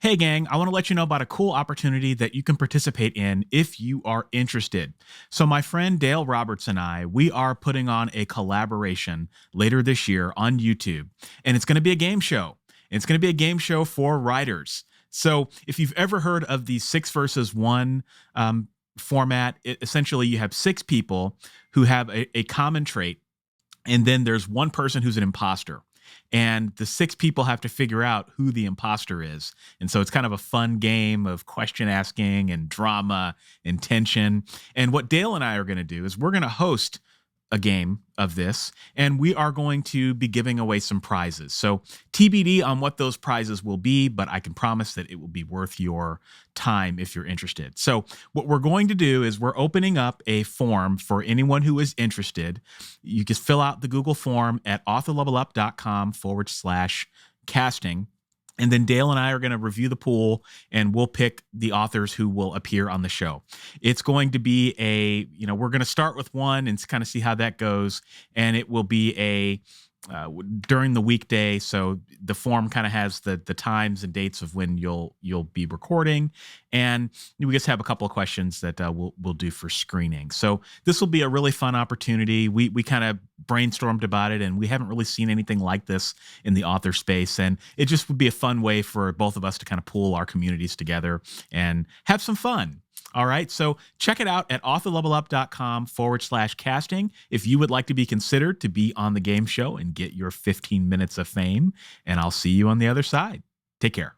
Hey gang, I want to let you know about a cool opportunity that you can participate in if you are interested. So my friend Dale Roberts and we are putting on a collaboration later this year on YouTube, and it's going to be a game show. It's going to be a game show for writers. So if you've ever heard of the 6 versus 1 format, essentially you have 6 people who have a common trait, and then there's one person who's an imposter. And the 6 people have to figure out who the imposter is. And so it's kind of a fun game of question asking and drama and tension. And what Dale and I are going to do is we're going to host a game of this, and we are going to be giving away some prizes. So TBD on what those prizes will be, but I can promise that it will be worth your time if you're interested. So what we're going to do is we're opening up a form for anyone who is interested. You can fill out the Google form at authorlevelup.com/casting. And then Dale and I are going to review the pool, and we'll pick the authors who will appear on the show. It's going to be we're going to start with one and kind of see how that goes. And it will be during the weekday. So the form kind of has the times and dates of when you'll be recording. And we just have a couple of questions that we'll do for screening. So this will be a really fun opportunity. We kind of brainstormed about it, and we haven't really seen anything like this in the author space. And it just would be a fun way for both of us to kind of pool our communities together and have some fun. All right, so check it out at authorlevelup.com/casting if you would like to be considered to be on the game show and get your 15 minutes of fame. And I'll see you on the other side. Take care.